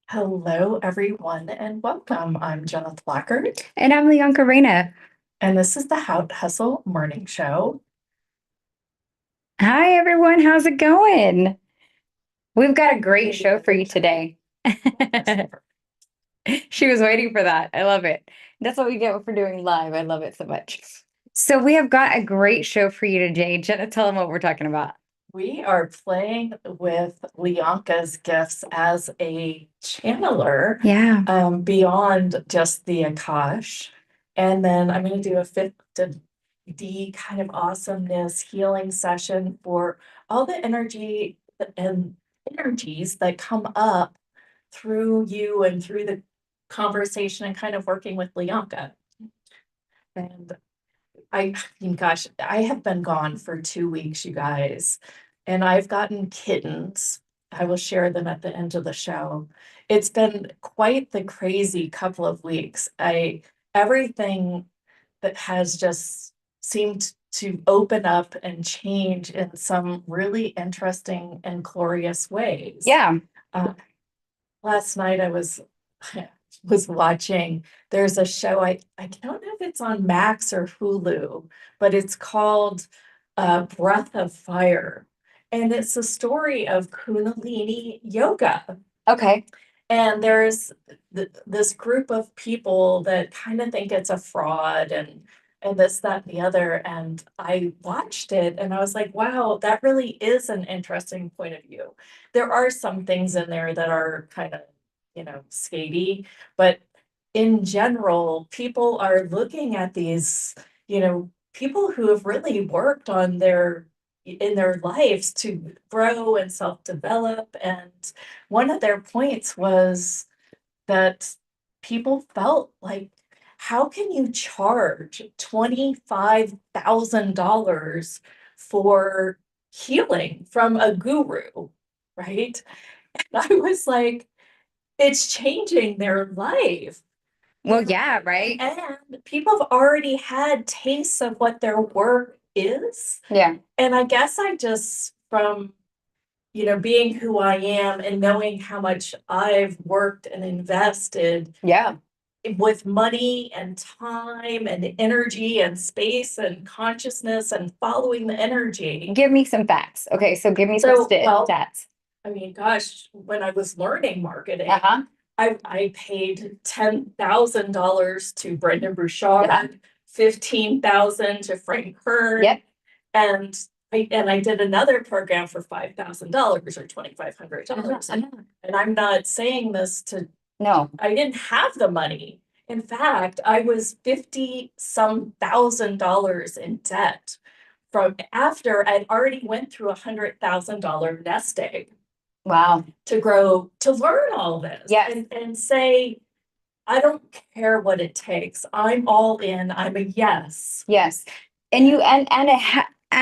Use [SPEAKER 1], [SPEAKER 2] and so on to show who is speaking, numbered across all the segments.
[SPEAKER 1] Hello, everyone, and welcome. I'm Jeneth and
[SPEAKER 2] And I'm Lyanca.
[SPEAKER 1] and this is the How to Hustle Morning Show.
[SPEAKER 2] Hi, everyone. How's it going? We've got a great show for you today. She was waiting for that. I love it. That's what we get for doing live. I love it so much. So we have got a great show for you today. Jenna, tell them what we're talking about.
[SPEAKER 1] We are playing with Lyanca's gifts as a channeler,
[SPEAKER 2] Yeah.
[SPEAKER 1] beyond just the Akash. And then I'm going to do a fifth D kind of awesomeness healing session for all the energy and energies that come up through you and through the conversation and kind of working with Lyanca. And I mean, gosh, I have been gone for 2 weeks, you guys, and I've gotten kittens. I will share them at the end of the show. It's been quite the crazy couple of weeks. Everything that has just seemed to open up and change in some really interesting and glorious ways.
[SPEAKER 2] Yeah.
[SPEAKER 1] Uh, Last night I was was watching, there's a show, I don't know if it's on Max or Hulu, but it's called Breath of Fire. And it's a story of Kundalini yoga.
[SPEAKER 2] Okay.
[SPEAKER 1] And there's this group of people that kind of think it's a fraud and this, that, and the other. And I watched it and I was like, wow, that really is an interesting point of view. There are some things in there that are kind of, skady, but in general, people are looking at these, people who have really worked on their in their lives to grow and self-develop. And one of their points was that people felt like, how can you charge $25,000 for healing from a guru, right? And I was like, it's changing their life.
[SPEAKER 2] Well, yeah, right.
[SPEAKER 1] And people have already had tastes of what their work is.
[SPEAKER 2] Yeah.
[SPEAKER 1] And I guess I just, from being who I am and knowing how much I've worked and invested
[SPEAKER 2] Yeah.
[SPEAKER 1] with money and time and energy and space and consciousness and following the energy.
[SPEAKER 2] Give me some facts. Okay, so give me some
[SPEAKER 1] So, well,
[SPEAKER 2] stats.
[SPEAKER 1] I mean, gosh, when I was learning marketing,
[SPEAKER 2] Uh-huh.
[SPEAKER 1] I paid $10,000 to Brendan Bouchard,
[SPEAKER 2] Yeah.
[SPEAKER 1] 15,000 to Frank Kern,
[SPEAKER 2] Yep.
[SPEAKER 1] and I did another program for $5,000 or $2,500. And I'm not saying this to,
[SPEAKER 2] No.
[SPEAKER 1] I didn't have the money. In fact, I was 50 some $1,000 in debt from after I'd already went through $100,000 nest egg
[SPEAKER 2] Wow.
[SPEAKER 1] to grow, to learn all this.
[SPEAKER 2] Yes.
[SPEAKER 1] And say, I don't care what it takes. I'm all in. I'm a yes.
[SPEAKER 2] Yes. And you and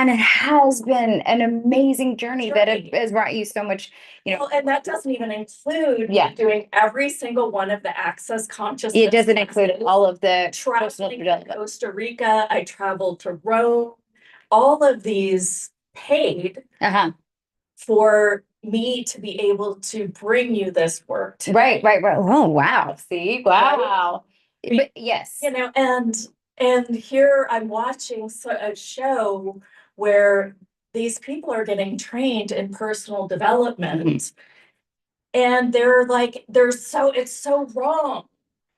[SPEAKER 2] it has been an amazing journey that has brought you so much,
[SPEAKER 1] Well, and that doesn't even include
[SPEAKER 2] Yeah.
[SPEAKER 1] doing every single one of the access consciousness.
[SPEAKER 2] It doesn't include all of the personal
[SPEAKER 1] traveling to
[SPEAKER 2] development.
[SPEAKER 1] Costa Rica. I traveled to Rome. All of these paid
[SPEAKER 2] Uh-huh.
[SPEAKER 1] for me to be able to bring you this work today.
[SPEAKER 2] Right. Oh, wow. See? Wow. But yes.
[SPEAKER 1] And here I'm watching a show where these people are getting trained in personal development, and they're like, it's so wrong.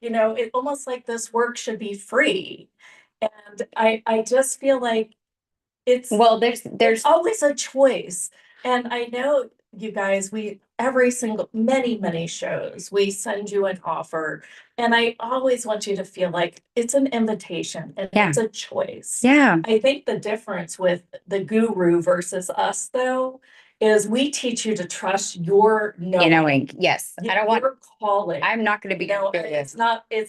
[SPEAKER 1] It almost like this work should be free. And I just feel like
[SPEAKER 2] Well,
[SPEAKER 1] it's always a choice. And I know, you guys, every single, many shows, we send you an offer. And I always want you to feel like it's an invitation and
[SPEAKER 2] Yeah.
[SPEAKER 1] it's a choice.
[SPEAKER 2] Yeah.
[SPEAKER 1] I think the difference with the guru versus us, though, is we teach you to trust your knowing.
[SPEAKER 2] Yes. I don't want
[SPEAKER 1] Your calling.
[SPEAKER 2] I'm not going to be
[SPEAKER 1] It's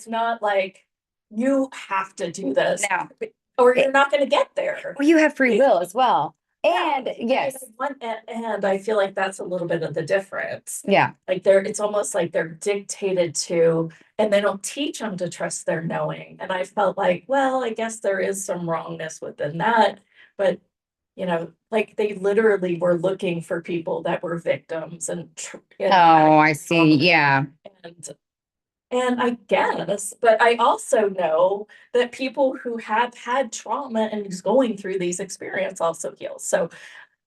[SPEAKER 1] not like you have to do this.
[SPEAKER 2] No.
[SPEAKER 1] Or you're not going to get there.
[SPEAKER 2] Well, you have free will as well. And
[SPEAKER 1] Yeah.
[SPEAKER 2] yes.
[SPEAKER 1] And I feel like that's a little bit of the difference.
[SPEAKER 2] Yeah.
[SPEAKER 1] Like it's almost like they're dictated to, and they don't teach them to trust their knowing. And I felt like, well, I guess there is some wrongness within that, but like they literally were looking for people that were victims and
[SPEAKER 2] Oh, I
[SPEAKER 1] had
[SPEAKER 2] see.
[SPEAKER 1] trauma.
[SPEAKER 2] Yeah.
[SPEAKER 1] And and I guess, but I also know that people who have had trauma and who's going through these experiences also heal. So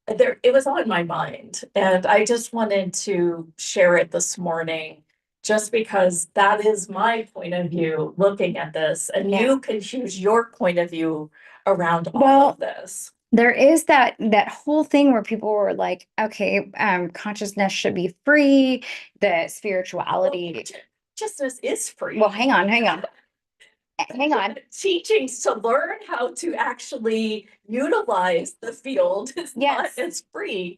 [SPEAKER 1] there, it was on my mind, and I just wanted to share it this morning, just because that is my point of view looking at this, and
[SPEAKER 2] Yeah.
[SPEAKER 1] you can choose your point of view around all
[SPEAKER 2] Well,
[SPEAKER 1] of this.
[SPEAKER 2] there is that whole thing where people were like, okay, consciousness should be free, the
[SPEAKER 1] Well,
[SPEAKER 2] spirituality.
[SPEAKER 1] consciousness is free.
[SPEAKER 2] Well, hang on. Hang on.
[SPEAKER 1] Teachings to learn how to actually utilize the field is not
[SPEAKER 2] Yes.
[SPEAKER 1] as free.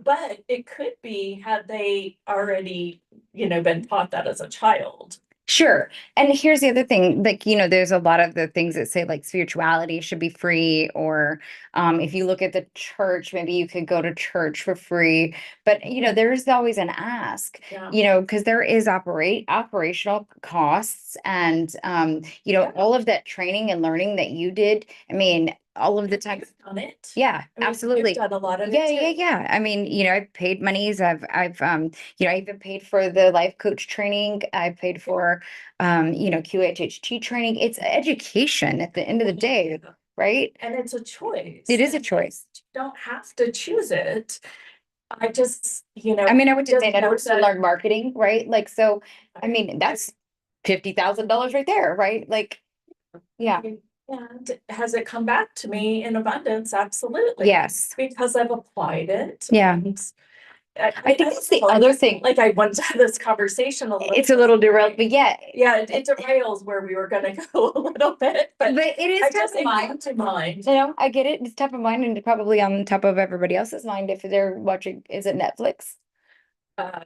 [SPEAKER 1] But it could be had they already, been taught that as a child.
[SPEAKER 2] Sure. And here's the other thing, like, there's a lot of the things that say like spirituality should be free, or if you look at the church, maybe you could go to church for free. But there's always an ask,
[SPEAKER 1] Yeah.
[SPEAKER 2] because there is operational costs, and
[SPEAKER 1] Yeah.
[SPEAKER 2] all of that training and learning that you did. I mean, all of the time.
[SPEAKER 1] You've done it.
[SPEAKER 2] Yeah,
[SPEAKER 1] I mean,
[SPEAKER 2] absolutely.
[SPEAKER 1] you've done a lot of
[SPEAKER 2] Yeah,
[SPEAKER 1] it
[SPEAKER 2] yeah,
[SPEAKER 1] too.
[SPEAKER 2] yeah. I mean, I've paid monies. I even paid for the life coach training. I paid for QHHT training. It's education at the end of the day, right?
[SPEAKER 1] And it's a choice.
[SPEAKER 2] It is a choice.
[SPEAKER 1] You don't have to choose it. I just,
[SPEAKER 2] I mean, I went to
[SPEAKER 1] just
[SPEAKER 2] St.
[SPEAKER 1] know
[SPEAKER 2] Edward's to
[SPEAKER 1] that
[SPEAKER 2] learn marketing, right? Like, so I mean, that's $50,000 right there, right? Like, yeah.
[SPEAKER 1] And has it come back to me in abundance? Absolutely.
[SPEAKER 2] Yes.
[SPEAKER 1] Because I've applied it.
[SPEAKER 2] Yeah.
[SPEAKER 1] And
[SPEAKER 2] I think that's the other thing.
[SPEAKER 1] Like I once had this conversation
[SPEAKER 2] It's a little derailed, but yeah.
[SPEAKER 1] Yeah, it derails where we were gonna go a little bit, but
[SPEAKER 2] it is top of mind.
[SPEAKER 1] To mind.
[SPEAKER 2] I get it. It's top of mind, and probably on top of everybody else's mind if they're watching. Is it Netflix?
[SPEAKER 1] I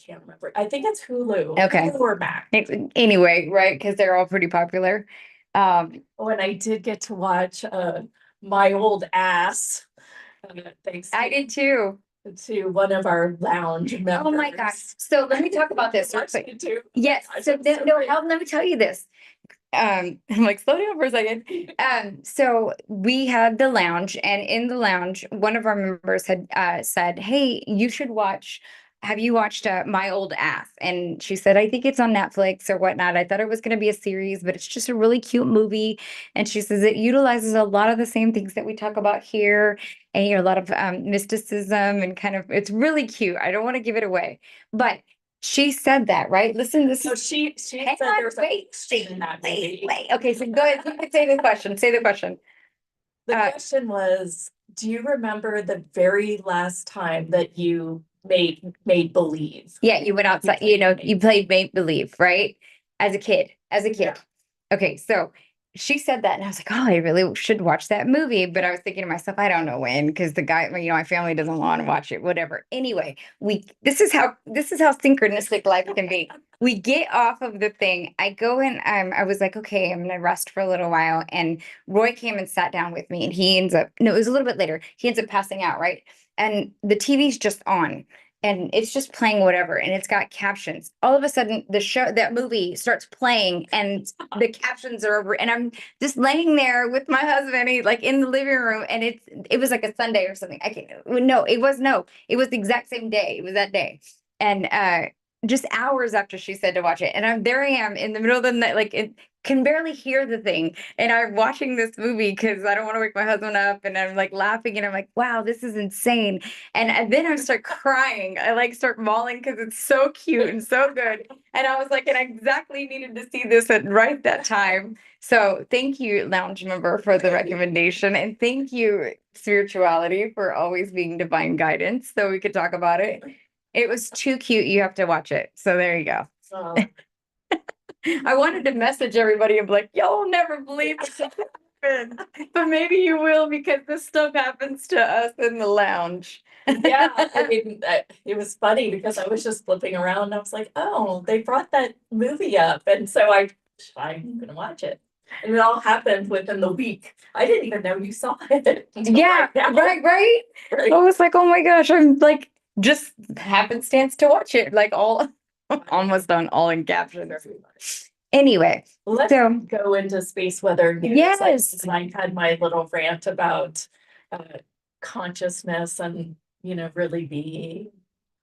[SPEAKER 1] can't remember. I think it's Hulu.
[SPEAKER 2] Okay.
[SPEAKER 1] Hulu or Mac.
[SPEAKER 2] Anyway, right? Because they're all pretty popular.
[SPEAKER 1] Oh, and I did get to watch My Old Ass. Thanks.
[SPEAKER 2] I did too.
[SPEAKER 1] To one of our lounge members.
[SPEAKER 2] Oh my gosh. So let me talk about this real quick. Yes. So let me tell you this. I'm like, slow down for a second. So we had the lounge, and in the lounge, one of our members had said, hey, you should watch. Have you watched My Old Ass? And she said, I think it's on Netflix or whatnot. I thought it was going to be a series, but it's just a really cute movie. And she says it utilizes a lot of the same things that we talk about here, and a lot of mysticism, and kind of, it's really cute. I don't want to give it away, but she said that, right? Listen, this
[SPEAKER 1] So
[SPEAKER 2] is
[SPEAKER 1] she said
[SPEAKER 2] on,
[SPEAKER 1] there's
[SPEAKER 2] wait,
[SPEAKER 1] in that movie.
[SPEAKER 2] wait. Okay, so go ahead. You can say the question. Say the question.
[SPEAKER 1] The question was, do you remember the very last time that you made believe?
[SPEAKER 2] Yeah, you went outside, you played make believe, right? As a kid.
[SPEAKER 1] Yeah.
[SPEAKER 2] Okay, so she said that, and I was like, oh, I really should watch that movie. But I was thinking to myself, I don't know when, because the guy, my family doesn't want to watch it, whatever. Anyway, this is how synchronistic life can be. We get off of the thing. I go in, I was like, okay, I'm gonna rest for a little while. And Roy came and sat down with me, and no, it was a little bit later. He ends up passing out, right? And the TV's just on, and it's just playing whatever, and it's got captions. All of a sudden that movie starts playing, and the captions are over, and I'm just laying there with my husband, like in the living room, and it was like a Sunday or something. I can't, no, it was the exact same day. It was that day. And just hours after she said to watch it, and I am in the middle of the night, like it can barely hear the thing, and I'm watching this movie because I don't want to wake my husband up, and I'm like laughing, and I'm like, wow, this is insane. And then I start crying. I like start bawling because it's so cute and so good. And I was like, and I exactly needed to see this at right that time. So thank you, lounge member, for the recommendation, and thank you, spirituality, for always being divine guidance so we could talk about it. It was too cute. You have to watch it. So there you go. I wanted to message everybody and be like, y'all never believe this happened, but maybe you will, because this stuff happens to us in the lounge.
[SPEAKER 1] Yeah, I mean, it was funny because I was just flipping around and I was like, oh, they brought that movie up. And so I'm gonna watch it. And it all happened within the week. I didn't even know you saw it.
[SPEAKER 2] Yeah, right. I was like, oh my gosh, I'm like just happenstance to watch it, like all almost on all in captions. Anyway,
[SPEAKER 1] let's go into space weather news.
[SPEAKER 2] Yes.
[SPEAKER 1] And I had my little rant about consciousness and, really be.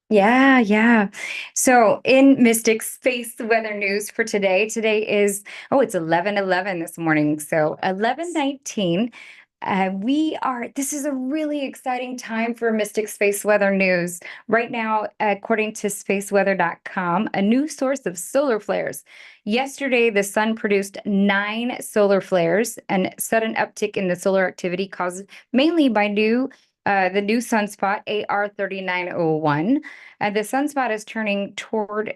[SPEAKER 2] Yeah, yeah. So in Mystic Space Weather News for today is, it's 11:11 this morning. So 11:19. This is a really exciting time for Mystic Space Weather News. Right now, according to spaceweather.com, a new source of solar flares. Yesterday, the sun produced 9 solar flares, and sudden uptick in the solar activity caused mainly by the new sunspot AR3901. The sunspot is turning toward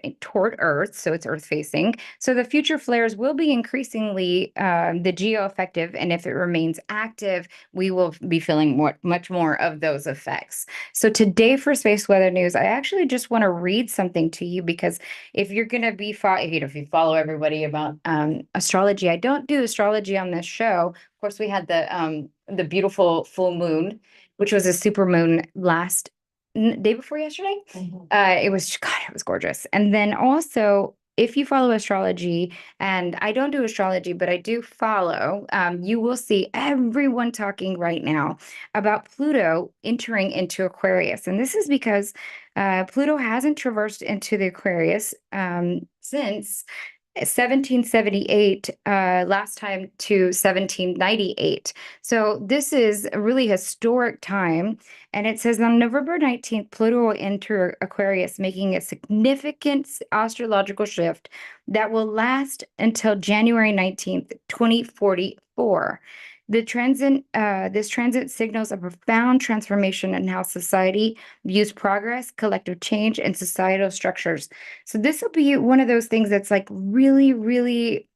[SPEAKER 2] Earth, so it's Earth facing. So the future flares will be increasingly the geo-effective, and if it remains active, we will be feeling much more of those effects. So today for Space Weather News, I actually just want to read something to you, because if you're going to be, if you follow everybody about astrology, I don't do astrology on this show. Of course, we had the beautiful full moon, which was a super moon last day before yesterday. It was gorgeous. And then also, if you follow astrology, and I don't do astrology, but I do follow, you will see everyone talking right now about Pluto entering into Aquarius. And this is because Pluto hasn't traversed into the Aquarius since 1778, last time to 1798. So this is a really historic time. And it says on November 19th, Pluto will enter Aquarius, making a significant astrological shift that will last until January 19th, 2044. This transit signals a profound transformation in how society views progress, collective change, and societal structures. So this will be one of those things that's like really, really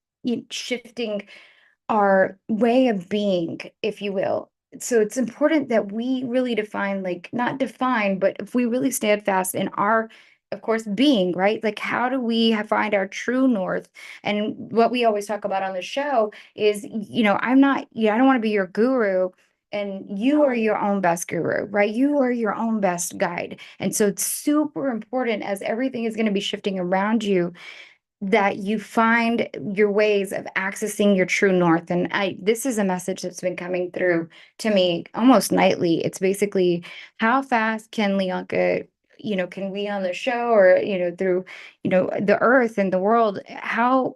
[SPEAKER 2] shifting our way of being, if you will. So it's important that we really define, like, not define, but if we really stand fast in our, of course, being, right? Like, how do we find our true north? And what we always talk about on the show is, I don't want to be your guru. And you are your own best guru, right? You are your own best guide. And so it's super important, as everything is going to be shifting around you, that you find your ways of accessing your true north. And this is a message that's been coming through to me almost nightly. It's basically, how fast can Lyanca, can we on the show, or, through, the earth and the world, how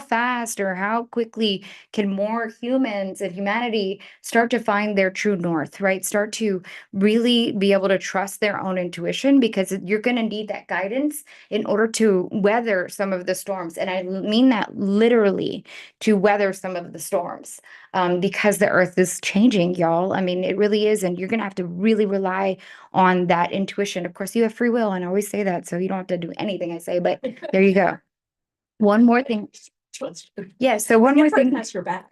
[SPEAKER 2] fast or how quickly can more humans and humanity start to find their true north, right? Start to really be able to trust their own intuition, because you're going to need that guidance in order to weather some of the storms. And I mean that literally, to weather some of the storms, because the earth is changing, y'all. I mean, it really is. And you're going to have to really rely on that intuition. Of course, you have free will, and I always say that, so you don't have to do anything I say, but there you go. One more thing. Yeah, so one more thing.
[SPEAKER 1] Has your back.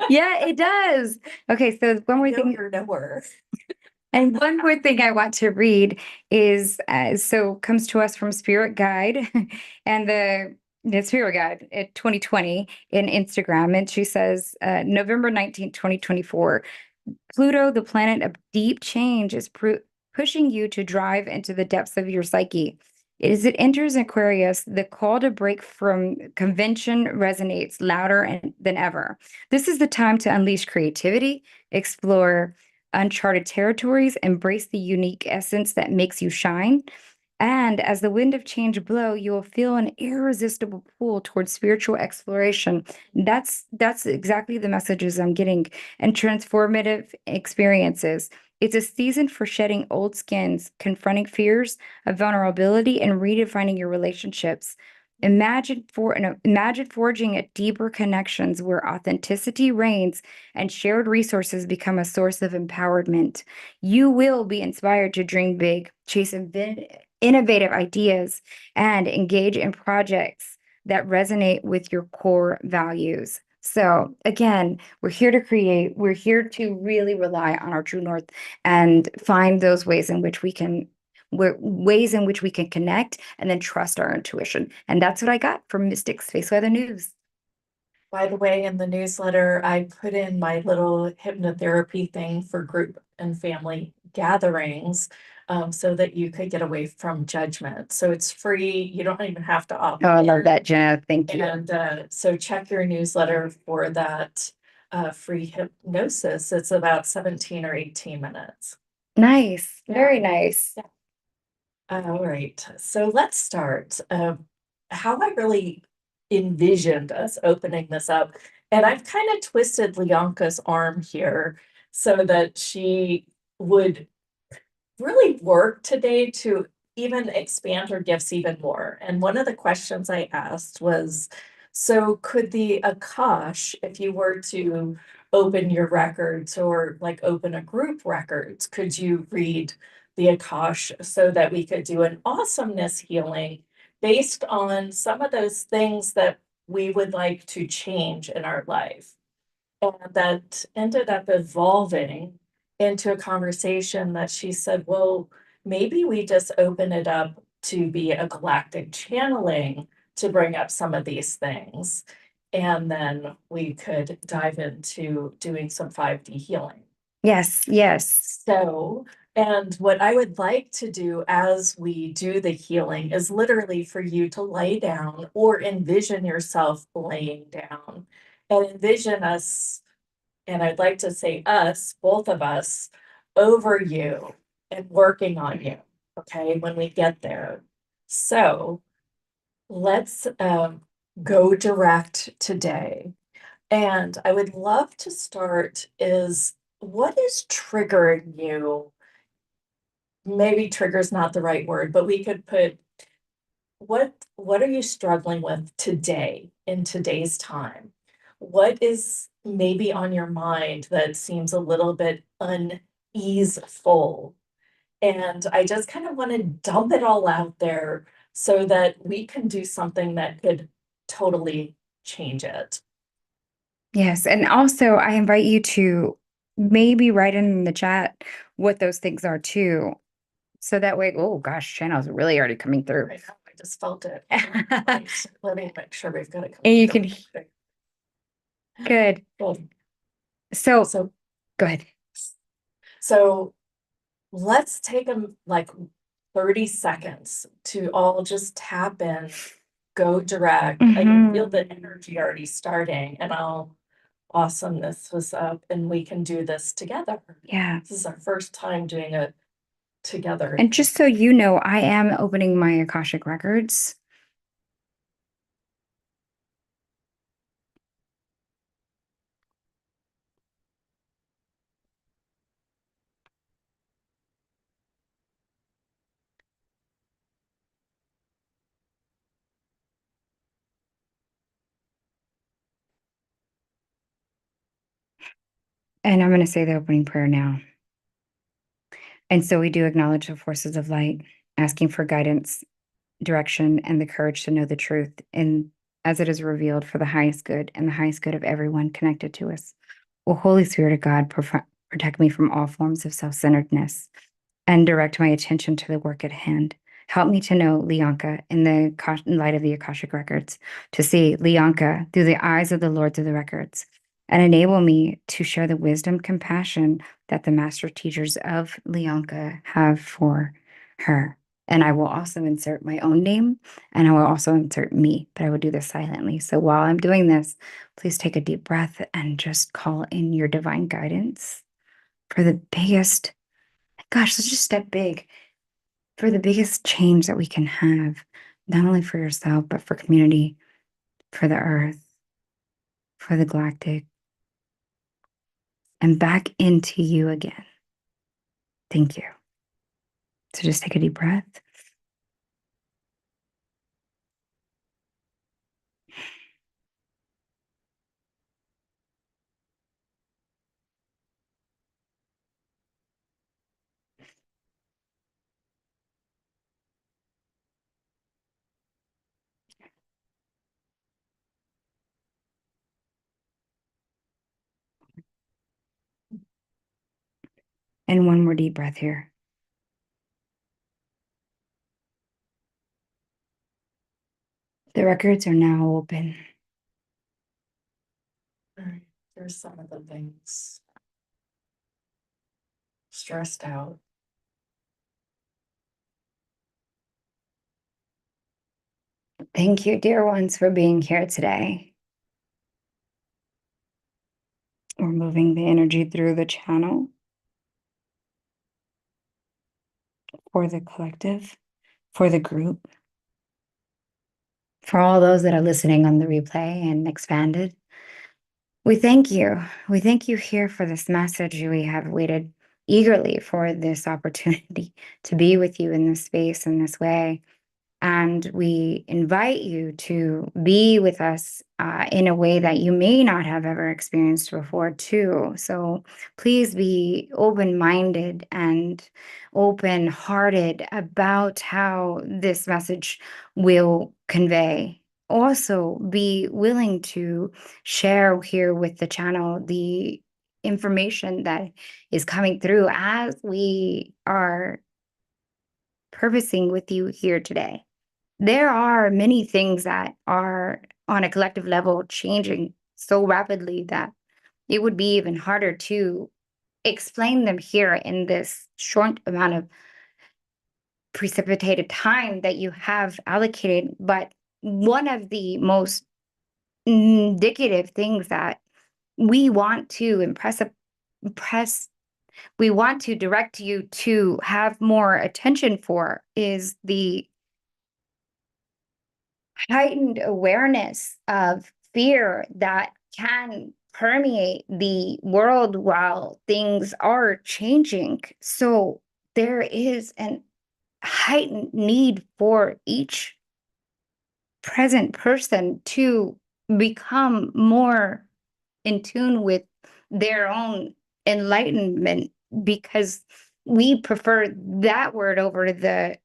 [SPEAKER 2] Yeah, it does. Okay, so one more thing.
[SPEAKER 1] You're nowhere.
[SPEAKER 2] And one more thing I want to read is, comes to us from Spirit Guide and the Spirit Guide at 2020 in Instagram. And she says, November 19th, 2024, Pluto, the planet of deep change, is pushing you to drive into the depths of your psyche. As it enters Aquarius, the call to break from convention resonates louder than ever. This is the time to unleash creativity, explore uncharted territories, embrace the unique essence that makes you shine. And as the wind of change blow, you will feel an irresistible pull towards spiritual exploration. That's exactly the messages I'm getting. And transformative experiences. It's a season for shedding old skins, confronting fears of vulnerability, and redefining your relationships. Imagine forging a deeper connections where authenticity reigns and shared resources become a source of empowerment. You will be inspired to dream big, chase innovative ideas, and engage in projects that resonate with your core values. So again, we're here to create, we're here to really rely on our true north and find those ways in which we can connect and then trust our intuition. And that's what I got from Mystic Space Weather News.
[SPEAKER 1] By the way, in the newsletter, I put in my little hypnotherapy thing for group and family gatherings, so that you could get away from judgment. So it's free. You don't even have to opt
[SPEAKER 2] Oh, I love
[SPEAKER 1] in.
[SPEAKER 2] that, Jenna. Thank you.
[SPEAKER 1] And so check your newsletter for that free hypnosis. It's about 17 or 18 minutes.
[SPEAKER 2] Nice.
[SPEAKER 1] Yeah.
[SPEAKER 2] Very nice.
[SPEAKER 1] Yeah. All right, so let's start. How I really envisioned us opening this up, and I've kind of twisted Lyanca's arm here so that she would really work today to even expand her gifts even more. And one of the questions I asked was, so could the Akash, if you were to open your records or like open a group records, could you read the Akash so that we could do an awesomeness healing based on some of those things that we would like to change in our life? And that ended up evolving into a conversation that she said, well, maybe we just open it up to be a galactic channeling to bring up some of these things. And then we could dive into doing some 5D healing.
[SPEAKER 2] Yes, yes.
[SPEAKER 1] So, and what I would like to do as we do the healing is literally for you to lay down or envision yourself laying down and envision us, and I'd like to say us, both of us, over you and working on you, okay, when we get there. So let's go direct today. And I would love to start is what is triggering you? Maybe trigger is not the right word, but we could put what are you struggling with today in today's time? What is maybe on your mind that seems a little bit uneaseful? And I just kind of want to dump it all out there so that we can do something that could totally change it.
[SPEAKER 2] Yes. And also, I invite you to maybe write in the chat what those things are too. So that way, oh gosh, channel's really already coming through.
[SPEAKER 1] I know, I just felt it. Let me make sure we've got it.
[SPEAKER 2] And you can, good.
[SPEAKER 1] Well,
[SPEAKER 2] So
[SPEAKER 1] so
[SPEAKER 2] go ahead.
[SPEAKER 1] so let's take them like 30 seconds to all just tap in, go direct. I can feel the energy already starting, and I'll awesome this was up, and we can do this together.
[SPEAKER 2] Yeah.
[SPEAKER 1] This is our first time doing it together.
[SPEAKER 2] And just so you know, I am opening my Akashic records. And I'm going to say the opening prayer now. And so we do acknowledge the forces of light, asking for guidance, direction, and the courage to know the truth, and as it is revealed for the highest good and the highest good of everyone connected to us. O Holy Spirit of God, protect me from all forms of self-centeredness and direct my attention to the work at hand. Help me to know Lyanca in the in light of the Akashic records, to see Lyanca through the eyes of the Lords of the records, and enable me to share the wisdom, compassion that the master teachers of Lyanca have for her. And I will also insert my own name, and I will also insert me, but I will do this silently. So while I'm doing this, please take a deep breath and just call in your divine guidance for the biggest, gosh, let's just step big, for the biggest change that we can have, not only for yourself, but for community, for the earth, for the galactic, and back into you again. Thank you. So just take a deep breath. And one more deep breath here. The records are now open.
[SPEAKER 1] All right, here's some of the things. Stressed out.
[SPEAKER 2] Thank you, dear ones, for being here today. moving the energy through the channel for the collective, for the group, for all those that are listening on the replay and expanded. We thank you. We thank you here for this message. We have waited eagerly for this opportunity to be with you in this space in this way. And we invite you to be with us in a way that you may not have ever experienced before, too. So please be open-minded and open-hearted about how this message will convey. Also, be willing to share here with the channel the information that is coming through as we are purposing with you here today. There are many things that are on a collective level changing so rapidly that it would be even harder to explain them here in this short amount of precipitated time that you have allocated. But one of the most indicative things that we want to impress, we want to direct you to have more attention for is the heightened awareness of fear that can permeate the world while things are changing. So there is an heightened need for each present person to become more in tune with their own enlightenment, because we prefer that word over the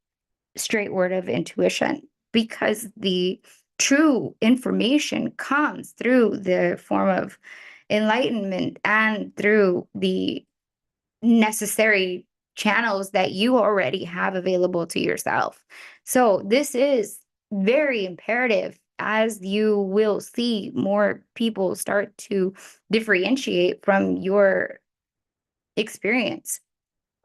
[SPEAKER 2] straight word of intuition, because the true information comes through the form of enlightenment and through the necessary channels that you already have available to yourself. So this is very imperative, as you will see more people start to differentiate from your experience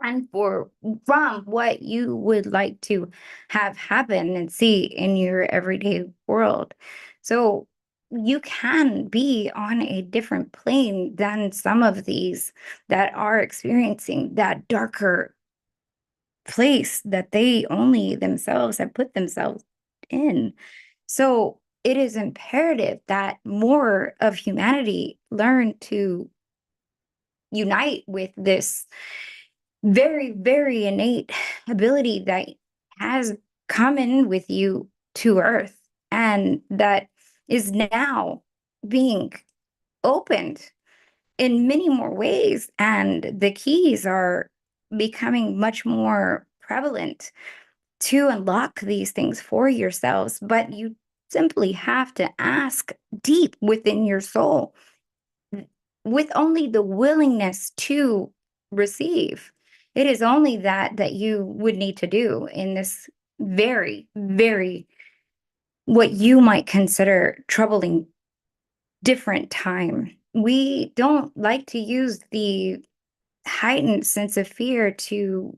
[SPEAKER 2] and from what you would like to have happen and see in your everyday world. So you can be on a different plane than some of these that are experiencing that darker place that they only themselves have put themselves in. So it is imperative that more of humanity learn to unite with this very, very innate ability that has come in with you to Earth, and that is now being opened in many more ways. And the keys are becoming much more prevalent to unlock these things for yourselves. But you simply have to ask deep within your soul with only the willingness to receive. It is only that you would need to do in this very, very, what you might consider troubling, different time. We don't like to use the heightened sense of fear to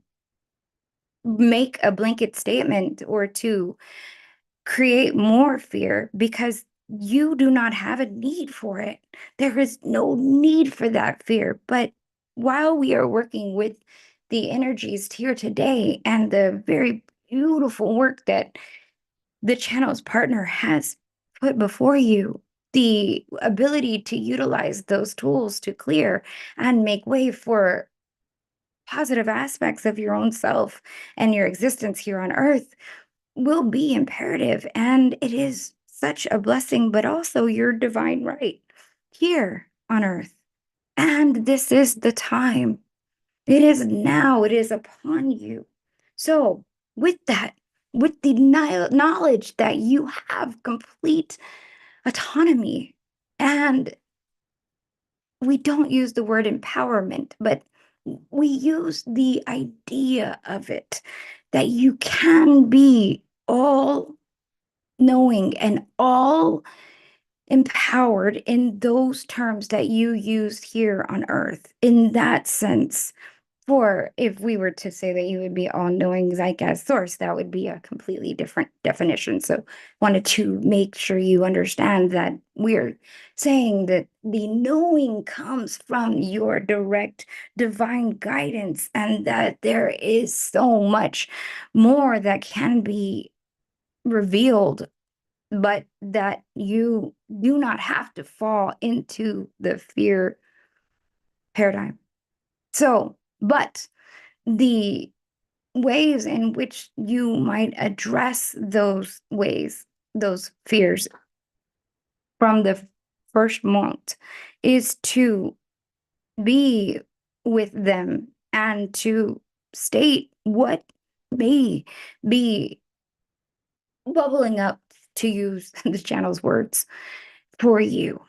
[SPEAKER 2] make a blanket statement or to create more fear, because you do not have a need for it. There is no need for that fear. But while we are working with the energies here today and the very beautiful work that the channel's partner has put before you, the ability to utilize those tools to clear and make way for positive aspects of your own self and your existence here on Earth will be imperative. And it is such a blessing, but also your divine right here on Earth. And this is the time. It is now. It is upon you. So, with that, with the knowledge that you have complete autonomy, and we don't use the word empowerment, but we use the idea of it, that you can be all knowing and all empowered in those terms that you use here on Earth. In that sense, For if we were to say that you would be all-knowing zeitgeist source, that would be a completely different definition. So wanted to make sure you understand that we're saying that the knowing comes from your direct divine guidance, and that there is so much more that can be revealed, but that you do not have to fall into the fear paradigm. So, but the ways in which you might address those ways, those fears from the first moment, is to be with them and to state what may be bubbling up, to use the channel's words, for you,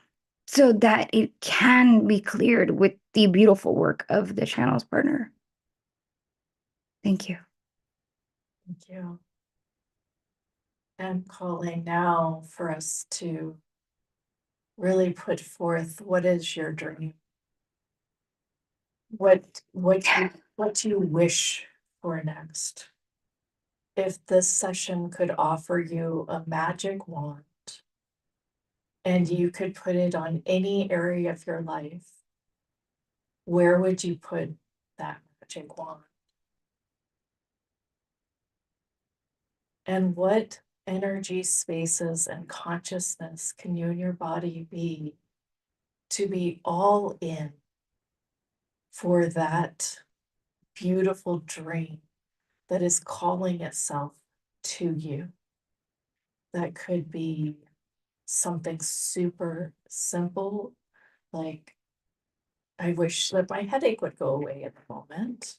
[SPEAKER 2] so that it can be cleared with the beautiful work of the channel's partner. Thank you.
[SPEAKER 1] Thank you. I'm calling now for us to really put forth what is your dream. What do you wish for next? If this session could offer you a magic wand and you could put it on any area of your life, where would you put that magic wand? And what energy spaces and consciousness can you and your body be to be all in for that beautiful dream that is calling itself to you? That could be something super simple, like, I wish that my headache would go away at the moment.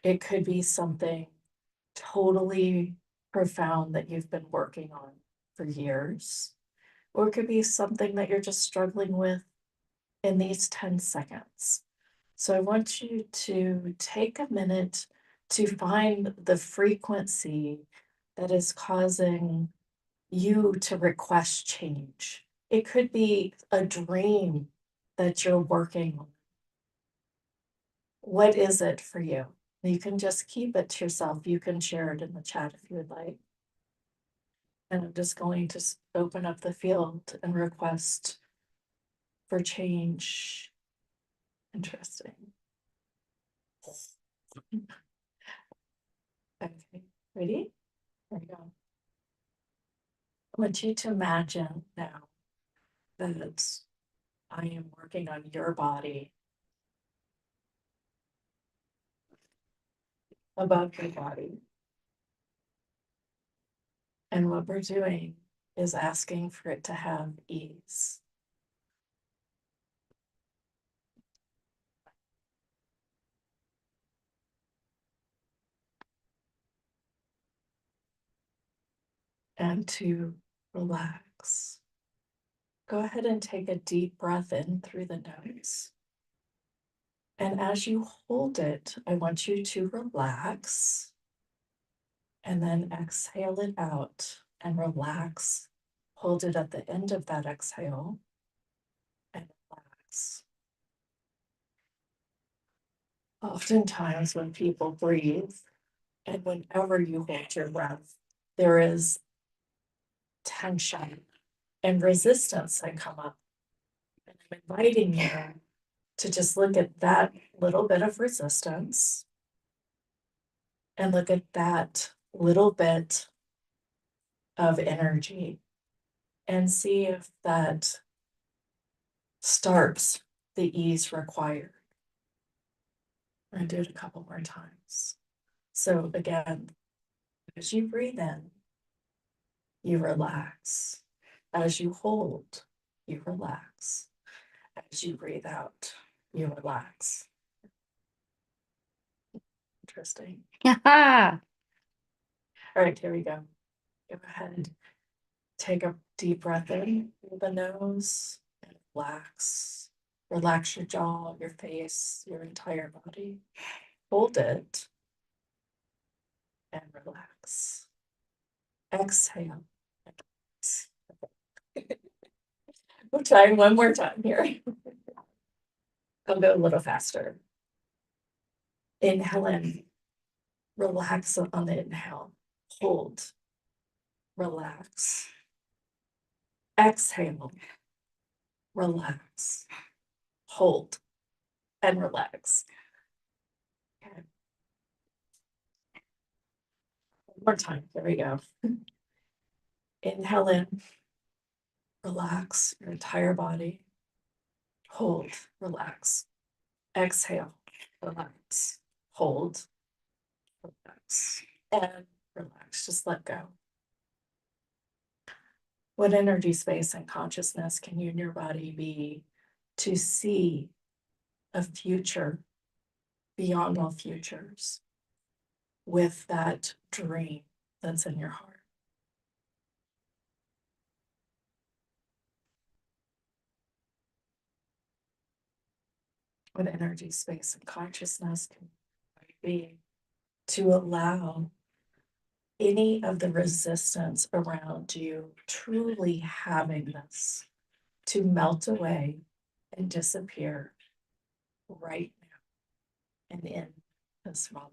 [SPEAKER 1] It could be something totally profound that you've been working on for years, or it could be something that you're just struggling with in these 10 seconds. So I want you to take a minute to find the frequency that is causing you to request change. It could be a dream that you're working on. What is it for you? You can just keep it to yourself. You can share it in the chat if you would like. And I'm just going to open up the field and request for change. Interesting. Okay, ready? There we go. I want you to imagine now that I am working on your body, above your body. And what we're doing is asking for it to have ease. And to relax. Go ahead and take a deep breath in through the nose. And as you hold it, I want you to relax and then exhale it out and relax. Hold it at the end of that exhale and relax. Oftentimes, when people breathe, and whenever you hold your breath, there is tension and resistance that come up. And I'm inviting you to just look at that little bit of resistance and look at that little bit of energy and see if that starts the ease required. I'm going to do it a couple more times. So again, as you breathe in, you relax. As you hold, you relax. As you breathe out, you relax. Interesting.
[SPEAKER 2] Ah,
[SPEAKER 1] All right, here we go. Go ahead. Take a deep breath in through the nose and relax. Relax your jaw, your face, your entire body. Hold it and relax. Exhale. We'll try one more time here. I'll go a little faster. Inhale in, relax on the inhale, hold, relax. Exhale, relax, hold, and relax. Okay. One more time, there we go. Inhale in, relax your entire body. Hold, relax. Exhale, relax, hold, relax, and relax. Just let go. What energy, space, and consciousness can you and your body be to see a future beyond all futures with that dream that's in your heart? What energy, space, and consciousness can be to allow any of the resistance around you truly having this to melt away and disappear right now and in this moment?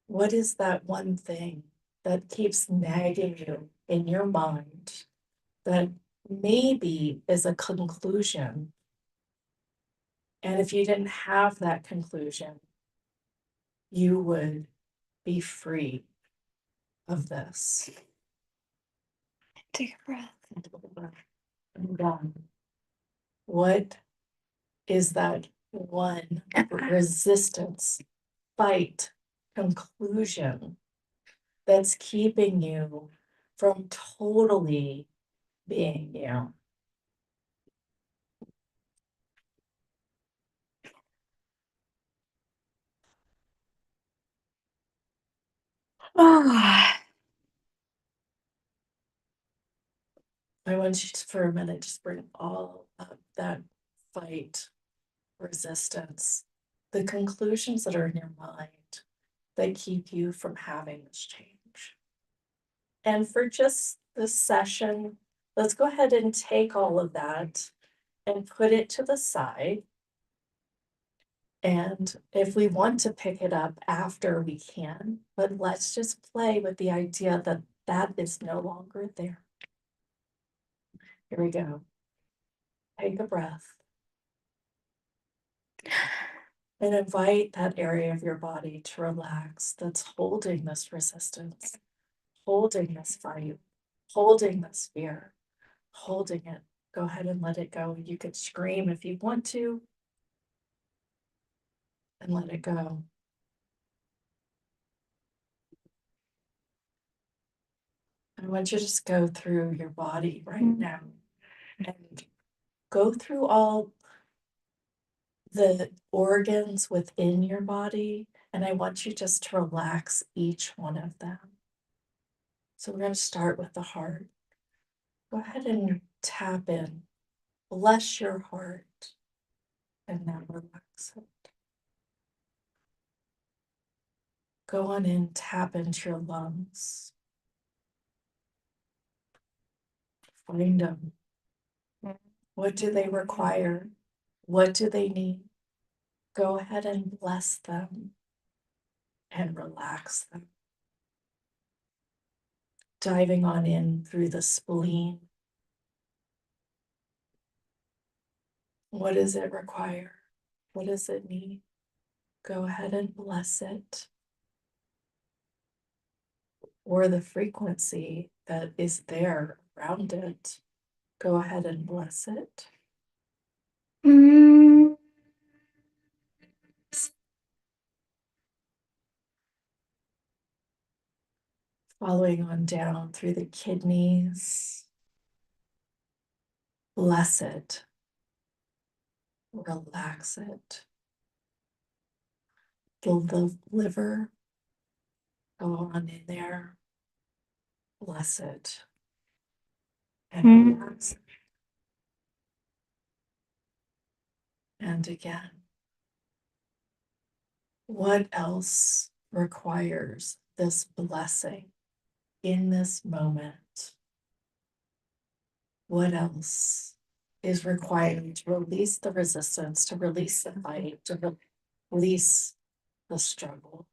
[SPEAKER 1] What is that one thing that keeps nagging you in your mind that maybe is a conclusion? And if you didn't have that conclusion, you would be free of this.
[SPEAKER 2] Take a breath.
[SPEAKER 1] And what is that one resistance, fight, conclusion that's keeping you from totally being you?
[SPEAKER 2] Oh,
[SPEAKER 1] I want you to, for a minute, just bring all of that fight, resistance, the conclusions that are in your mind that keep you from having this change. And for just this session, let's go ahead and take all of that and put it to the side. And if we want to pick it up after, we can, but let's just play with the idea that that is no longer there. Here we go. Take a breath and invite that area of your body to relax that's holding this resistance, holding this fight, holding this fear, holding it. Go ahead and let it go. You could scream if you want to and let it go. I want you to just go through your body right now and go through all the organs within your body. And I want you just to relax each one of them. So we're going to start with the heart. Go ahead and tap in. Bless your heart. And now relax it. Go on in, tap into your lungs. Find them. What do they require? What do they need? Go ahead and bless them and relax them. Diving on in through the spleen. What does it require? What does it need? Go ahead and bless it. Or the frequency that is there around it. Go ahead and bless it. Following on down through the kidneys. Bless it. Relax it. The liver. Go on in there. Bless it. And relax it. And again. What else requires this blessing in this moment? What else is required to release the resistance, to release the fight, to release the struggle,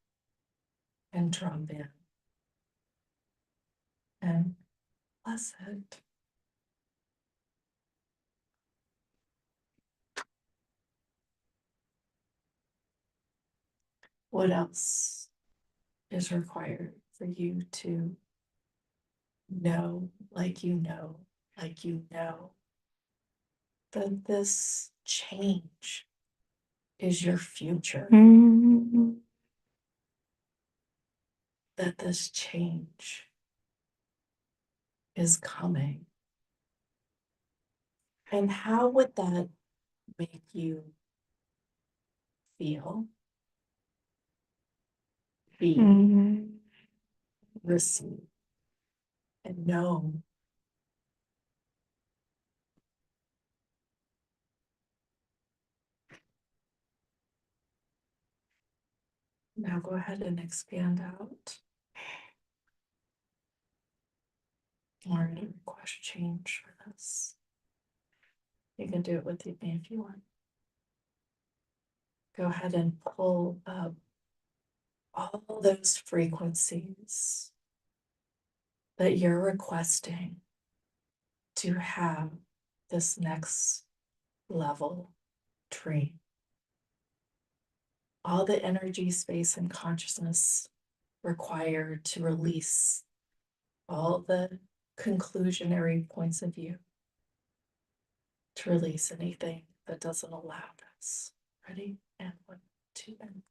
[SPEAKER 1] and drop in and bless it. What else is required for you to know, like you know, like you know, that this change is your future, that this change is coming? And how would that make you feel, be, receive, and know? Now go ahead and expand out. We're going to request change for this. You can do it with me if you want. Go ahead and pull up all those frequencies that you're requesting to have this next level dream. All the energy, space, and consciousness required to release all the conclusionary points of view, to release anything that doesn't allow this. Ready? And 1, 2, and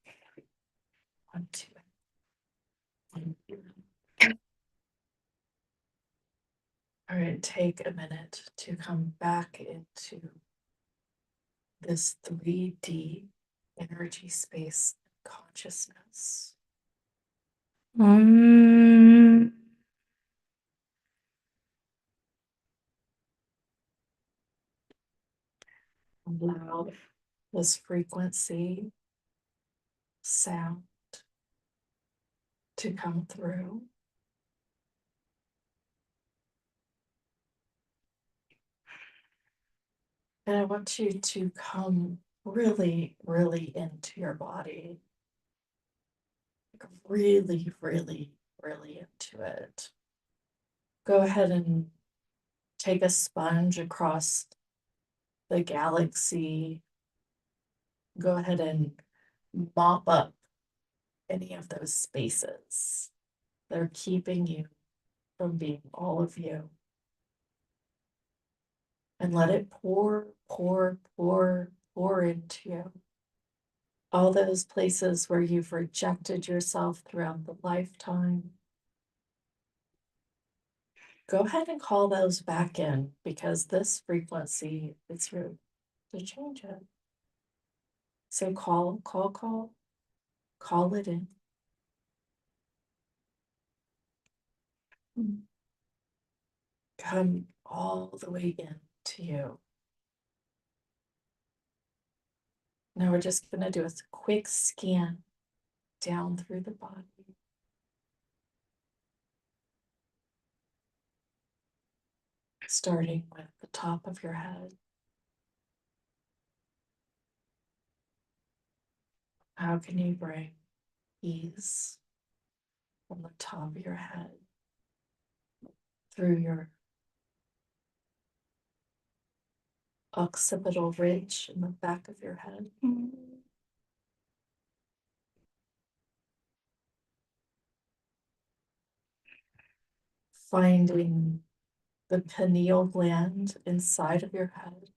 [SPEAKER 1] 1, 2, and 1, 2. All right, take a minute to come back into this 3D energy space consciousness. Allow this frequency sound to come through. And I want you to come really, really into your body. Like really, really, really into it. Go ahead and take a sponge across the galaxy. Go ahead and mop up any of those spaces that are keeping you from being all of you. And let it pour, pour, pour, pour into you. All those places where you've rejected yourself throughout the lifetime. Go ahead and call those back in, because this frequency is here to change it. So call it in. Come all the way in to you. Now we're just going to do a quick scan down through the body. Starting with the top of your head. How can you bring ease from the top of your head through your occipital ridge in the back of your head? Finding the pineal gland inside of your head,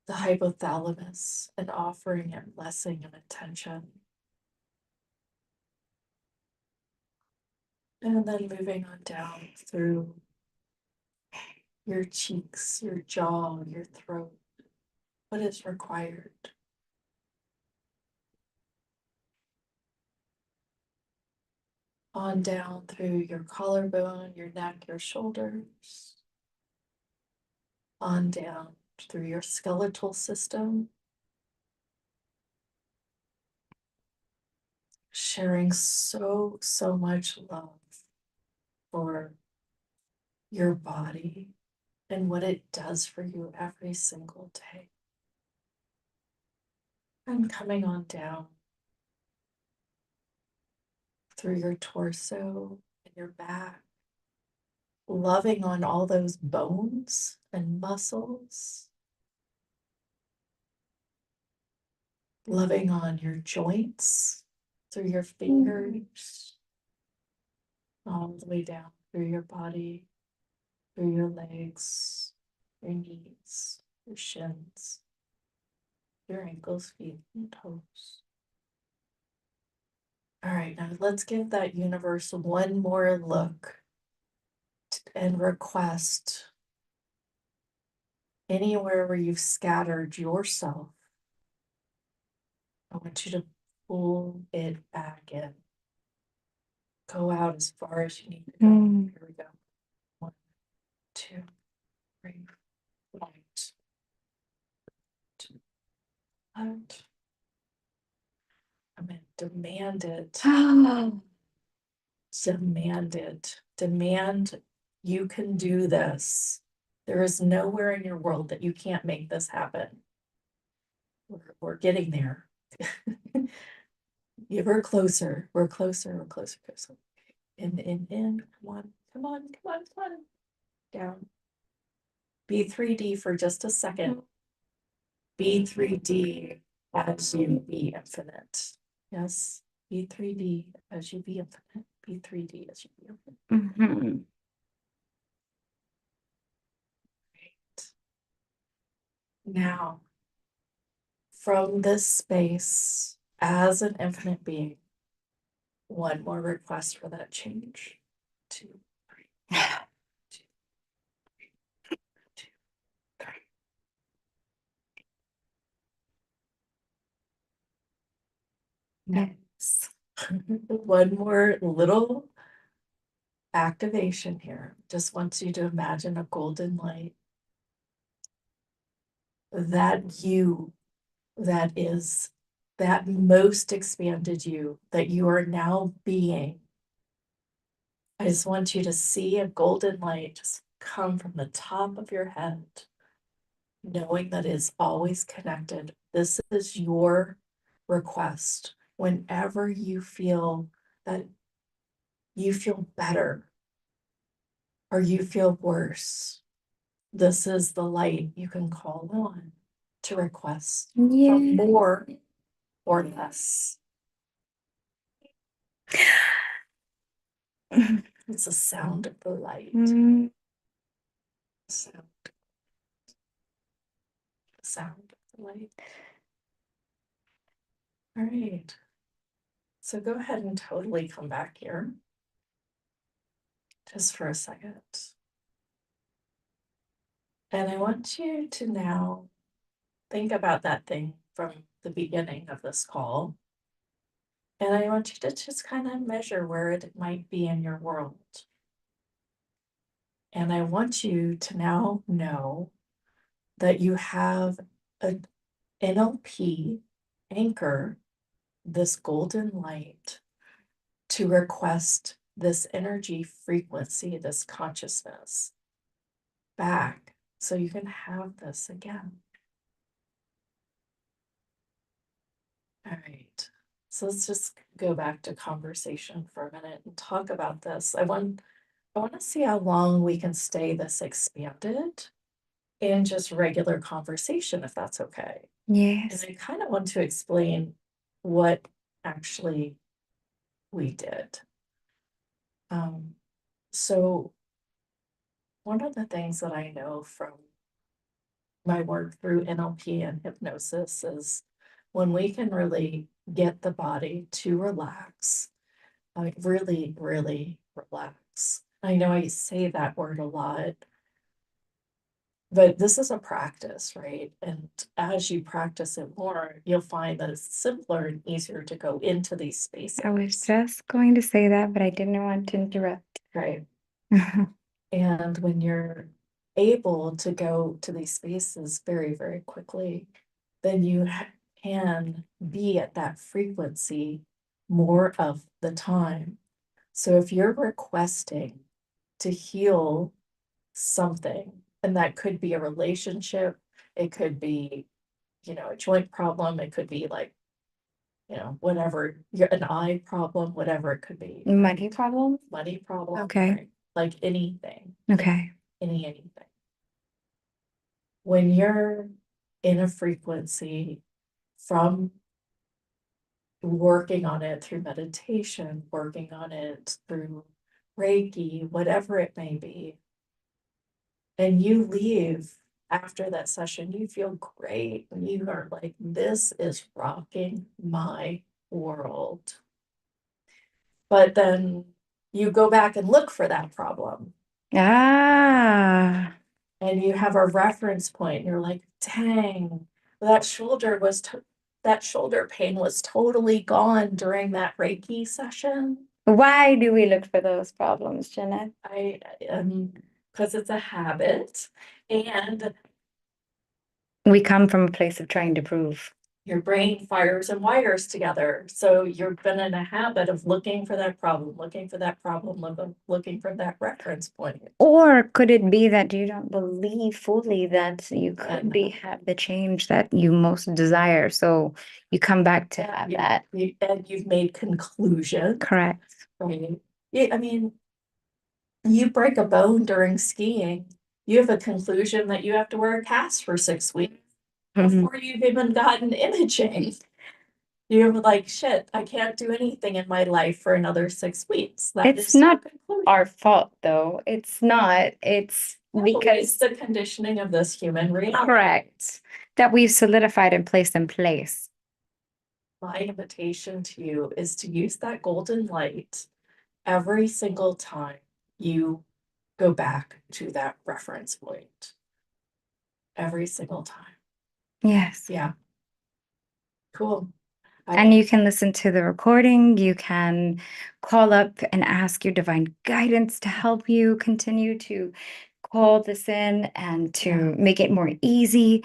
[SPEAKER 1] the hypothalamus, and offering it blessing and attention. And then moving on down through your cheeks, your jaw, your throat, what is required. On down through your collarbone, your neck, your shoulders. On down through your skeletal system. Sharing so much love for your body and what it does for you every single day. And coming on down through your torso and your back, loving on all those bones and muscles, loving on your joints through your fingers, all the way down through your body, through your legs, your knees, your shins, your ankles, feet, and toes. All right, now let's give that universe one more look and request anywhere where you've scattered yourself. I want you to pull it back in. Go out as far as you need to go. Here we go. 1, 2, 3, right. Left. I'm going to demand it. Demand it. Demand you can do this. There is nowhere in your world that you can't make this happen. We're getting there. We're closer. We're closer. We're closer. Closer. In. Come on. Come on. Come on. Come on. Down. Be 3D for just a second. Be 3D as you be infinite. Yes. Be 3D as you be infinite. Be 3D as you be infinite. Right. Now, from this space as an infinite being, one more request for that change. 2, 3. 2, 3. 2, 3. Nice. One more little activation here. Just wants you to imagine a golden light. That you, that is that most expanded you, that you are now being. I just want you to see a golden light just come from the top of your head, knowing that it is always connected. This is your request. Whenever you feel that you feel better or you feel worse, this is the light you can call on to request for more or less. It's the sound of the light. Sound. The sound of the light. All right. So go ahead and totally come back here. Just for a second. And I want you to now think about that thing from the beginning of this call. And I want you to just kind of measure where it might be in your world. And I want you to now know that you have an NLP anchor, this golden light, to request this energy frequency, this consciousness back so you can have this again. All right. So let's just go back to conversation for a minute and talk about this. I want to see how long we can stay this expanded in just regular conversation, if that's okay.
[SPEAKER 2] Yes.
[SPEAKER 1] And I kind of want to explain what actually we did. So one of the things that I know from my work through NLP and hypnosis is when we can really get the body to relax, like really, really relax. I know I say that word a lot, but this is a practice, right? And as you practice it more, you'll find that it's simpler and easier to go into these spaces.
[SPEAKER 2] I was just going to say that, but I didn't want to interrupt.
[SPEAKER 1] Right. And when you're able to go to these spaces very, very quickly, then you can be at that frequency more of the time. So if you're requesting to heal something, And that could be a relationship, it could be, a joint problem, it could be like, whatever, an eye problem, whatever it could be.
[SPEAKER 2] Money problem?
[SPEAKER 1] Money problem.
[SPEAKER 2] Okay.
[SPEAKER 1] Right? Like anything.
[SPEAKER 2] Okay.
[SPEAKER 1] Anything. When you're in a frequency from working on it through meditation, working on it through Reiki, whatever it may be, and you leave after that session, you feel great. You are like, this is rocking my world. But then you go back and look for that problem.
[SPEAKER 2] Ah.
[SPEAKER 1] And you have a reference point. And you're like, dang, that shoulder pain was totally gone during that Reiki session.
[SPEAKER 2] Why do we look for those problems, Jeneth?
[SPEAKER 1] Because it's a habit, and
[SPEAKER 2] We come from a place of trying to prove.
[SPEAKER 1] your brain fires and wires together. So you've been in a habit of looking for that problem, looking for that reference point.
[SPEAKER 2] Or could it be that you don't believe fully that you could have the change that you most desire? So you come back to have that.
[SPEAKER 1] And you've made conclusions.
[SPEAKER 2] Correct.
[SPEAKER 1] Right. Yeah, I mean, you break a bone during skiing, you have a conclusion that you have to wear a cast for 6 weeks before you've even gotten imaging. You're like, shit, I can't do anything in my life for another 6 weeks.
[SPEAKER 2] It's not our fault, though. It's not. It's because
[SPEAKER 1] the conditioning of this human reality.
[SPEAKER 2] Correct. That we've solidified and placed in place.
[SPEAKER 1] My invitation to you is to use that golden light every single time you go back to that reference point. Every single time.
[SPEAKER 2] Yes.
[SPEAKER 1] Yeah. Cool.
[SPEAKER 2] And you can listen to the recording. You can call up and ask your divine guidance to help you continue to call this in and to make it more easy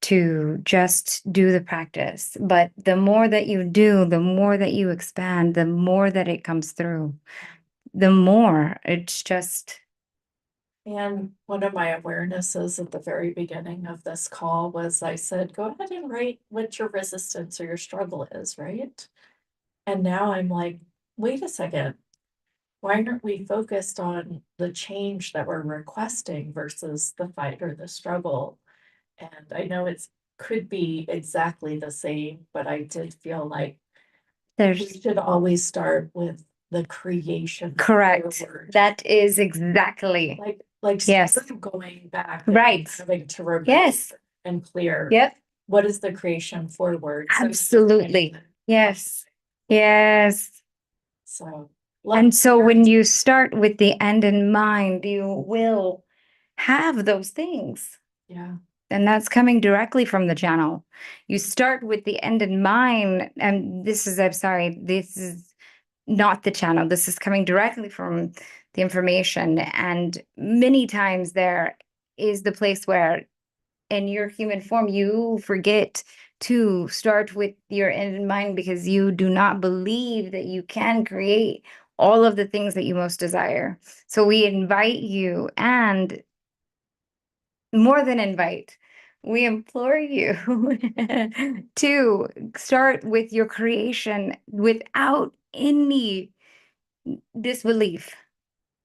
[SPEAKER 2] to just do the practice. But the more that you do, the more that you expand, the more that it comes through, the more it's just.
[SPEAKER 1] And one of my awarenesses at the very beginning of this call was I said, go ahead and write what your resistance or your struggle is, right? And now I'm like, wait a second. Why aren't we focused on the change that we're requesting versus the fight or the struggle? And I know it's could be exactly the same, but I did feel like we should always start with the creation.
[SPEAKER 2] Correct. That is exactly.
[SPEAKER 1] Like
[SPEAKER 2] yes.
[SPEAKER 1] Going back,
[SPEAKER 2] right.
[SPEAKER 1] Having to remove
[SPEAKER 2] yes.
[SPEAKER 1] and clear.
[SPEAKER 2] Yep.
[SPEAKER 1] What is the creation forward?
[SPEAKER 2] Absolutely. Yes. Yes.
[SPEAKER 1] So,
[SPEAKER 2] and so when you start with the end in mind, you will have those things.
[SPEAKER 1] Yeah.
[SPEAKER 2] And that's coming directly from the channel. You start with the end in mind, and this is not the channel. This is coming directly from the information. And many times there is the place where in your human form, you forget to start with your end in mind because you do not believe that you can create all of the things that you most desire. So we invite you, and more than invite, we implore you to start with your creation without any disbelief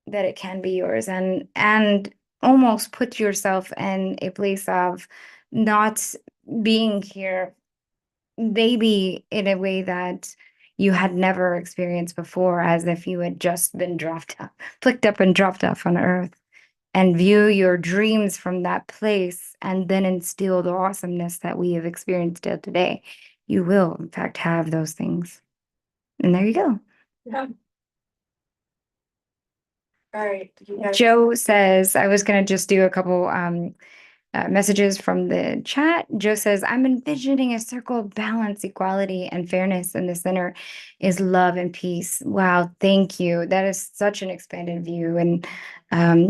[SPEAKER 2] that it can be yours, and almost put yourself in a place of not being here, maybe in a way that you had never experienced before, as if you had just been picked up and dropped off on earth, and view your dreams from that place, and then instill the awesomeness that we have experienced till today. You will, in fact, have those things. And there you go.
[SPEAKER 1] Yeah. All right.
[SPEAKER 2] Joe says, I was going to just do a couple messages from the chat. Joe says, I'm envisioning a circle of balance, equality, and fairness, and the center is love and peace. Wow, thank you. That is such an expanded view. And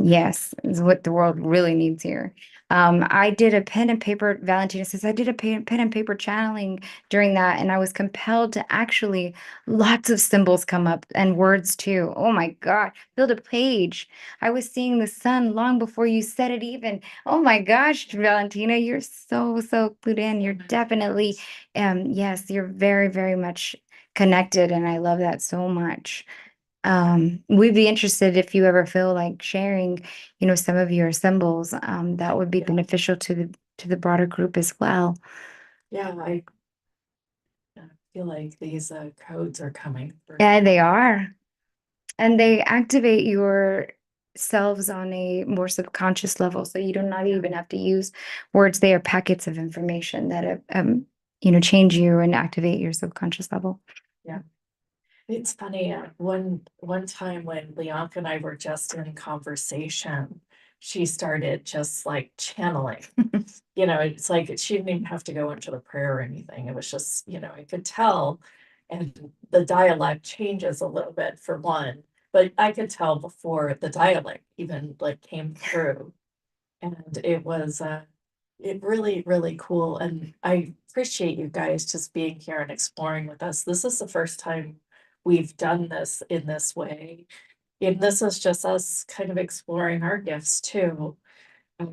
[SPEAKER 2] yes, is what the world really needs here. I did a pen and paper, Valentina says, I did a pen and paper channeling during that, and I was compelled to actually lots of symbols come up and words too. Oh my God, filled a page. I was seeing the sun long before you said it even. Oh my gosh, Valentina, you're so clued in. You're definitely, yes, you're very, very much connected, and I love that so much. We'd be interested if you ever feel like sharing, some of your symbols. That would be
[SPEAKER 1] Yeah.
[SPEAKER 2] beneficial to the broader group as well.
[SPEAKER 1] Yeah, I feel like these codes are coming through.
[SPEAKER 2] Yeah, they are. And they activate your selves on a more subconscious level. So you do not even have to use words. They are packets of information that change you and activate your subconscious level.
[SPEAKER 1] Yeah. It's funny, one time when Lyanca and I were just in conversation, she started just like channeling. It's like she didn't even have to go into the prayer or anything. It was just, I could tell. And the dialect changes a little bit for one, but I could tell before the dialect even like came through. And it really, really cool. And I appreciate you guys just being here and exploring with us. This is the first time we've done this in this way. And this is just us kind of exploring our gifts too,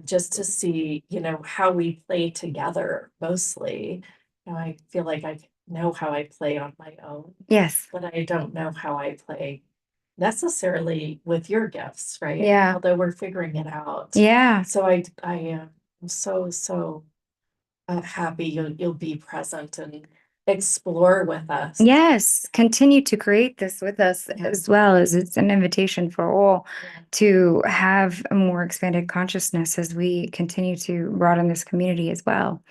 [SPEAKER 1] just to see, how we play together mostly. I feel like I know how I play on my own,
[SPEAKER 2] Yes.
[SPEAKER 1] but I don't know how I play necessarily with your gifts, right?
[SPEAKER 2] Yeah.
[SPEAKER 1] Although we're figuring it out.
[SPEAKER 2] Yeah.
[SPEAKER 1] So I am so happy you'll be present and explore with us.
[SPEAKER 2] Yes. Continue to create this with us
[SPEAKER 1] Yeah.
[SPEAKER 2] as well, as it's an invitation for all
[SPEAKER 1] Yeah.
[SPEAKER 2] to have a more expanded consciousness as we continue to broaden this community as well.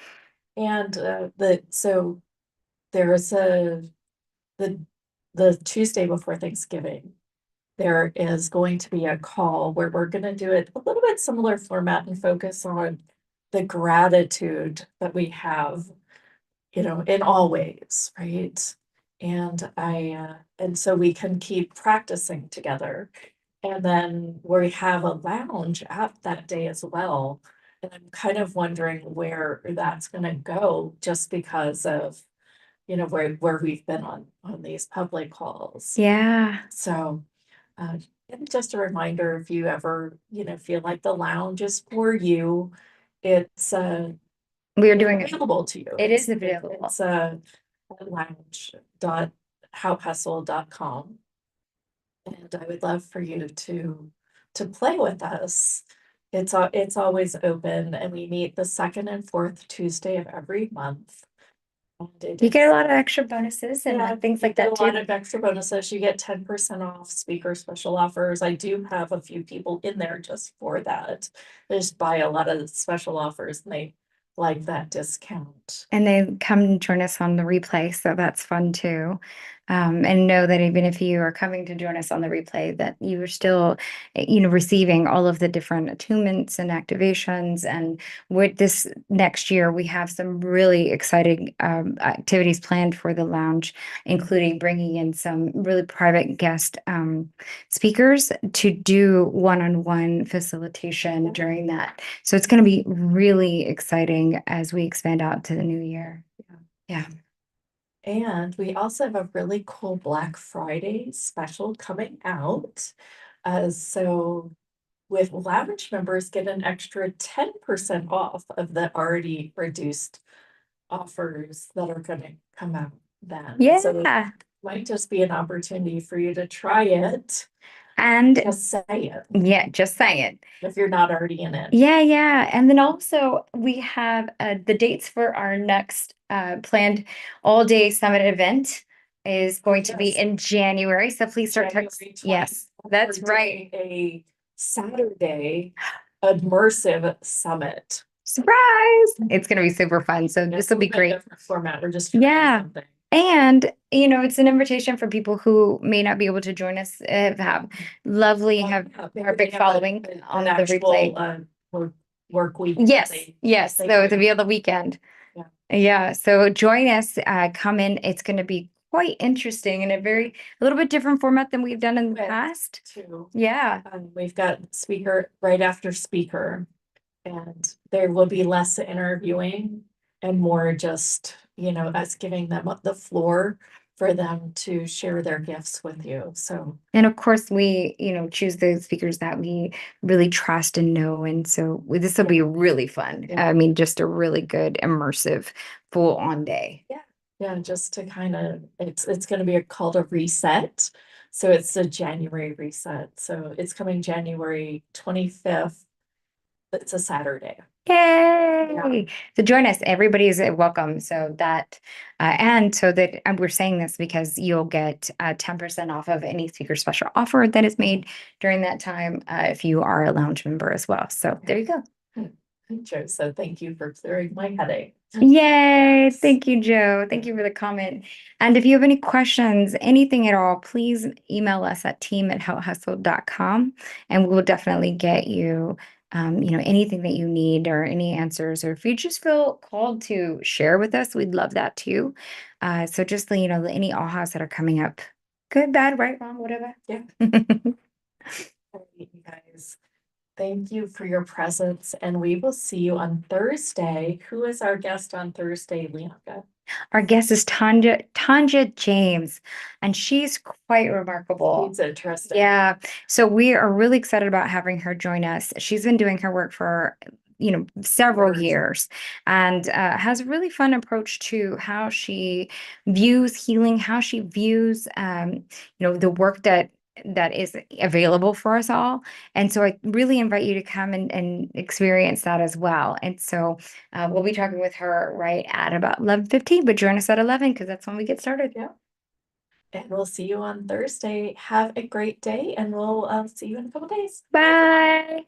[SPEAKER 1] And so there's the the Tuesday before Thanksgiving, there is going to be a call where we're going to do it a little bit similar format and focus on the gratitude that we have, in all ways, right? And so we can keep practicing together. And then we have a lounge at that day as well. And I'm kind of wondering where that's going to go just because of, where we've been on these public calls.
[SPEAKER 2] Yeah.
[SPEAKER 1] So, and just a reminder, if you ever, feel like the lounge is for you, it's
[SPEAKER 2] We are doing it.
[SPEAKER 1] available to you.
[SPEAKER 2] It is available.
[SPEAKER 1] It's lounge.howhustle.com. And I would love for you to play with us. It's always open, and we meet the second and fourth Tuesday of every month.
[SPEAKER 2] You get a lot of extra bonuses and things like that
[SPEAKER 1] A lot
[SPEAKER 2] too.
[SPEAKER 1] of extra bonuses. You get 10% off speaker special offers. I do have a few people in there just for that. They just buy a lot of special offers and they like that discount.
[SPEAKER 2] And they come and join us on the replay, so that's fun too. And know that even if you are coming to join us on the replay, that you are still, receiving all of the different attunements and activations. And with this next year, we have some really exciting activities planned for the lounge, including bringing in some really private guest speakers to do one-on-one facilitation during that. So it's going to be really exciting as we expand out to the new year. Yeah.
[SPEAKER 1] And we also have a really cool Black Friday special coming out. So with lounge members get an extra 10% off of the already reduced offers that are going to come out then. So
[SPEAKER 2] Yeah.
[SPEAKER 1] might just be an opportunity for you to try it.
[SPEAKER 2] And
[SPEAKER 1] Just say it
[SPEAKER 2] yeah, just saying.
[SPEAKER 1] if you're not already in it.
[SPEAKER 2] Yeah. And then also we have the dates for our next planned all-day summit event is going to be
[SPEAKER 1] Yes.
[SPEAKER 2] in January. So please start
[SPEAKER 1] January
[SPEAKER 2] texting.
[SPEAKER 1] 20th.
[SPEAKER 2] Yes, that's
[SPEAKER 1] We're
[SPEAKER 2] right.
[SPEAKER 1] doing a Saturday immersive summit.
[SPEAKER 2] Surprise! It's going to be super fun. So this will be great.
[SPEAKER 1] Different format. We're just trying
[SPEAKER 2] Yeah.
[SPEAKER 1] something.
[SPEAKER 2] And, it's an invitation for people who may not be able to join us, have our big following on the replay.
[SPEAKER 1] Work week.
[SPEAKER 2] Yes. So to be on the weekend. Yeah. So join us, come in. It's going to be quite interesting and a little bit different format than we've done in the past.
[SPEAKER 1] Too.
[SPEAKER 2] Yeah.
[SPEAKER 1] We've got speaker right after speaker. And there will be less interviewing and more just, us giving them the floor for them to share their gifts with you. So,
[SPEAKER 2] And of course, we, choose the speakers that we really trust and know. And so this will be really fun.
[SPEAKER 1] Yeah.
[SPEAKER 2] I mean, just a really good, immersive, full on day.
[SPEAKER 1] yeah, just to kind of, it's going to be called a reset. So it's a January reset. So it's coming January 25th. It's a Saturday.
[SPEAKER 2] Yay! So join us. Everybody is welcome. So that, and so that we're saying this because you'll get 10% off of any speaker special offer that is made during that time if you are a lounge member as well. So there you go.
[SPEAKER 1] Joe, so thank you for clearing my headache.
[SPEAKER 2] Yay!
[SPEAKER 1] Yes.
[SPEAKER 2] Thank you, Joe. Thank you for the comment. And if you have any questions, anything at all, please email us at team@helthustle.com and we will definitely get you, anything that you need or any answers, or if you just feel called to share with us, we'd love that too. So just, any ahas that are coming up, good, bad, right, wrong, whatever.
[SPEAKER 1] Yeah. All right, you guys. Thank you for your presence, and we will see you on Thursday. Who is our guest on Thursday, Lyanca?
[SPEAKER 2] Our guest is Tanja James, and she's quite remarkable.
[SPEAKER 1] It's interesting.
[SPEAKER 2] Yeah. So we are really excited about having her join us. She's been doing her work for, several years and has a really fun approach to how she views healing, how she views, the work that is available for us all. And so I really invite you to come and experience that as well. And so we'll be talking with her right at about 11:15, but join us at 11 because that's when we get started.
[SPEAKER 1] Yeah. And we'll see you on Thursday. Have a great day, and we'll see you in a couple days.
[SPEAKER 2] Bye.